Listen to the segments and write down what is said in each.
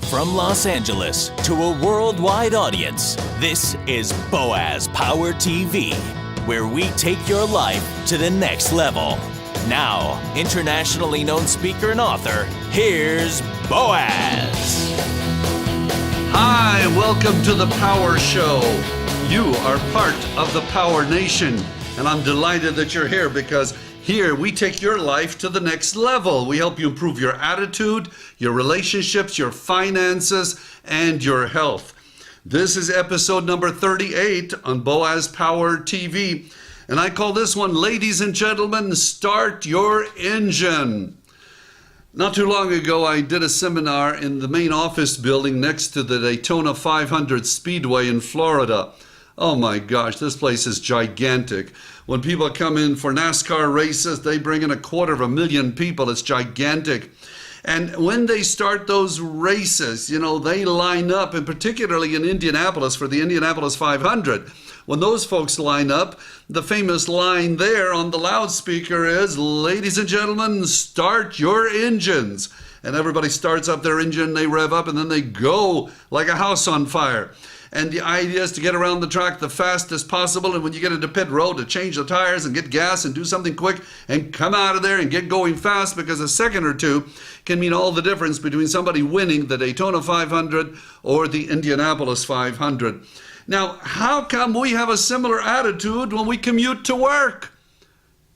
From Los Angeles to a worldwide audience, this is Boaz Power TV, where we take your life to the next level. Now, internationally known speaker and author, here's Boaz. Hi, welcome to the Power Show. You are part of the Power Nation, and I'm delighted that you're here because here we take your life to the next level. We help you improve your attitude, your relationships, your finances, and your health. This is episode number 38 on Boaz Power TV, and I call this one, Ladies and Gentlemen, Start Your Engine. Not too long ago, I did a seminar in the main office building next to the Daytona 500 Speedway in Florida. Oh my gosh, this place is gigantic. When people come in for NASCAR races, they bring in 250,000 people. It's gigantic. And when they start those races, they line up, and particularly in Indianapolis for the Indianapolis 500. When those folks line up, the famous line there on the loudspeaker is, "Ladies and gentlemen, start your engines." And everybody starts up their engine, they rev up, and then they go like a house on fire. And the idea is to get around the track the fastest possible, and when you get into pit road, to change the tires and get gas and do something quick and come out of there and get going fast, because a second or two can mean all the difference between somebody winning the Daytona 500 or the Indianapolis 500. Now, how come we have a similar attitude when we commute to work?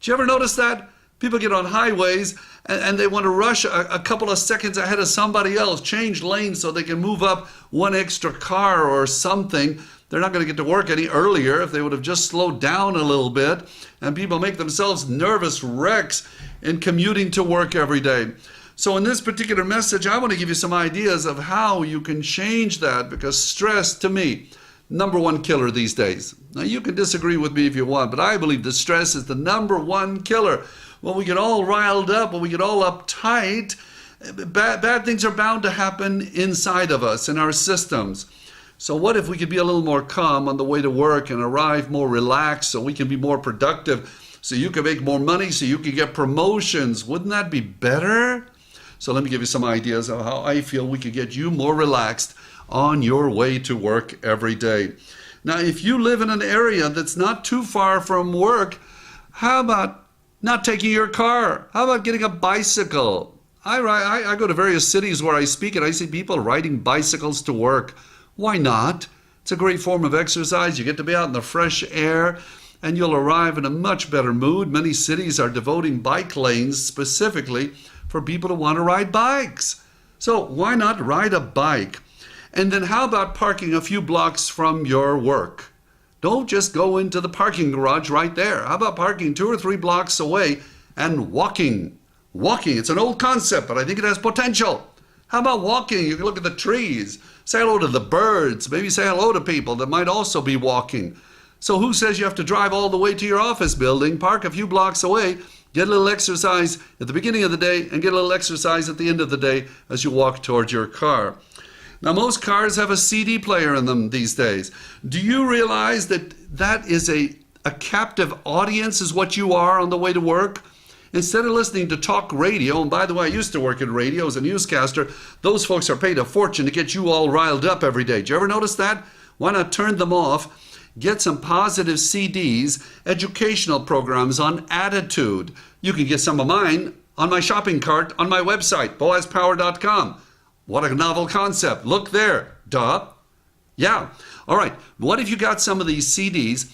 Did you ever notice that? People get on highways and they want to rush a couple of seconds ahead of somebody else, change lanes so they can move up one extra car or something. They're not going to get to work any earlier if they would have just slowed down a little bit. And people make themselves nervous wrecks in commuting to work every day. So in this particular message, I want to give you some ideas of how you can change that, because stress, to me, number one killer these days. Now, you can disagree with me if you want, but I believe that stress is the number one killer. When we get all riled up, when we get all uptight, bad things are bound to happen inside of us, in our systems. So what if we could be a little more calm on the way to work and arrive more relaxed so we can be more productive, so you can make more money, so you can get promotions? Wouldn't that be better? So let me give you some ideas of how I feel we could get you more relaxed on your way to work every day. Now, if you live in an area that's not too far from work, how about not taking your car? How about getting a bicycle? I go to various cities where I speak, and I see people riding bicycles to work. Why not? It's a great form of exercise. You get to be out in the fresh air, and you'll arrive in a much better mood. Many cities are devoting bike lanes specifically for people who want to ride bikes. So why not ride a bike? And then how about parking a few blocks from your work? Don't just go into the parking garage right there. How about parking 2 or 3 blocks away and walking? Walking, it's an old concept, but I think it has potential. How about walking? You can look at the trees, say hello to the birds, maybe say hello to people that might also be walking. So who says you have to drive all the way to your office building? Park a few blocks away, get a little exercise at the beginning of the day, and get a little exercise at the end of the day as you walk towards your car. Now, most cars have a CD player in them these days. Do you realize that that is a captive audience is what you are on the way to work? Instead of listening to talk radio, and by the way, I used to work in radio as a newscaster, those folks are paid a fortune to get you all riled up every day. Did you ever notice that? Why not turn them off? Get some positive CDs, educational programs on attitude. You can get some of mine on my shopping cart on my website, boazpower.com. What a novel concept. Look there. Duh. Yeah. All right. What if you got some of these CDs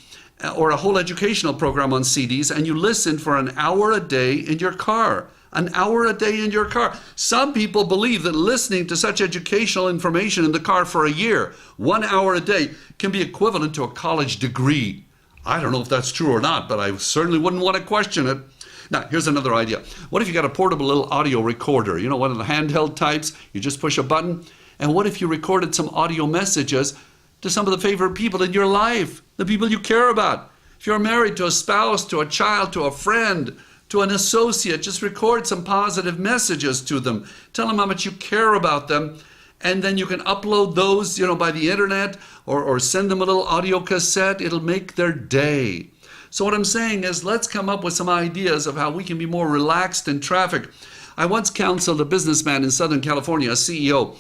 or a whole educational program on CDs and you listen for an hour a day in your car? An hour a day in your car. Some people believe that listening to such educational information in the car for a year, 1 hour a day, can be equivalent to a college degree. I don't know if that's true or not, but I certainly wouldn't want to question it. Now, here's another idea. What if you got a portable little audio recorder? You know, one of the handheld types, you just push a button. And what if you recorded some audio messages to some of the favorite people in your life, the people you care about? If you're married, to a spouse, to a child, to a friend, to an associate, just record some positive messages to them. Tell them how much you care about them. And then you can upload those, by the internet or send them a little audio cassette. It'll make their day. So what I'm saying is, let's come up with some ideas of how we can be more relaxed in traffic. I once counseled a businessman in Southern California, a CEO,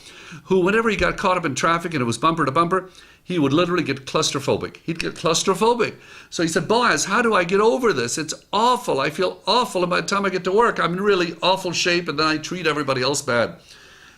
who whenever he got caught up in traffic and it was bumper to bumper, he would literally get claustrophobic. He'd get claustrophobic. So he said, Boaz, how do I get over this? It's awful. I feel awful. And by the time I get to work, I'm in really awful shape, and then I treat everybody else bad.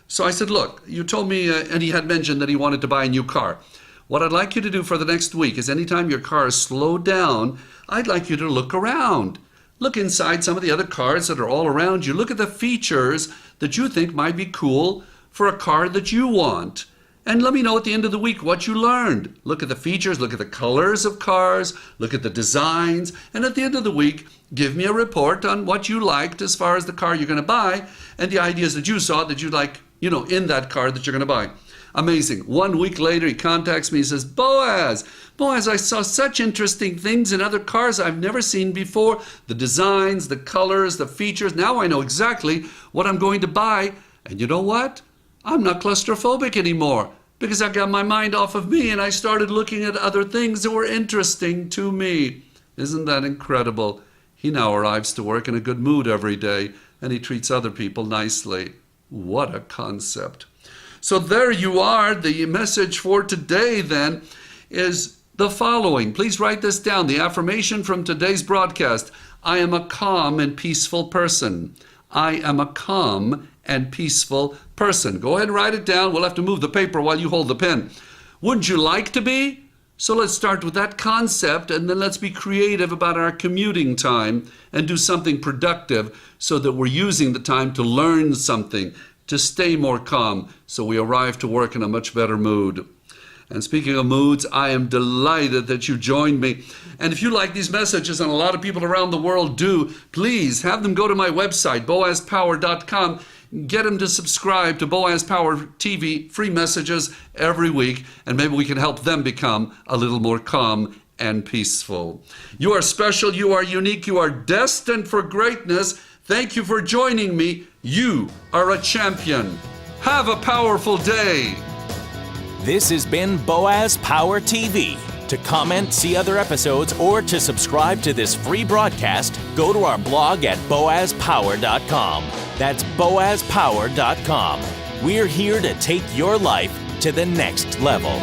So I said, look, you told me, and he had mentioned that he wanted to buy a new car. What I'd like you to do for the next week is anytime your car is slowed down, I'd like you to look around. Look inside some of the other cars that are all around you. Look at the features that you think might be cool for a car that you want. And let me know at the end of the week what you learned. Look at the features, look at the colors of cars, look at the designs, and at the end of the week, give me a report on what you liked as far as the car you're going to buy and the ideas that you saw that you like, in that car that you're going to buy. Amazing. 1 week later, he contacts me. He says, Boaz, I saw such interesting things in other cars I've never seen before. The designs, the colors, the features. Now I know exactly what I'm going to buy. And you know what? I'm not claustrophobic anymore because I got my mind off of me and I started looking at other things that were interesting to me. Isn't that incredible? He now arrives to work in a good mood every day and he treats other people nicely. What a concept. So there you are. The message for today then is the following. Please write this down. The affirmation from today's broadcast. I am a calm and peaceful person. I am a calm and peaceful person. Go ahead and write it down. We'll have to move the paper while you hold the pen. Wouldn't you like to be? So let's start with that concept and then let's be creative about our commuting time and do something productive so that we're using the time to learn something, to stay more calm, so we arrive to work in a much better mood. And speaking of moods, I am delighted that you joined me. And if you like these messages, and a lot of people around the world do, please have them go to my website, boazpower.com. Get them to subscribe to Boaz Power TV, free messages every week, and maybe we can help them become a little more calm and peaceful. You are special, you are unique, you are destined for greatness. Thank you for joining me. You are a champion. Have a powerful day. This has been Boaz Power TV. To comment, see other episodes, or to subscribe to this free broadcast, go to our blog at boazpower.com. That's boazpower.com. We're here to take your life to the next level.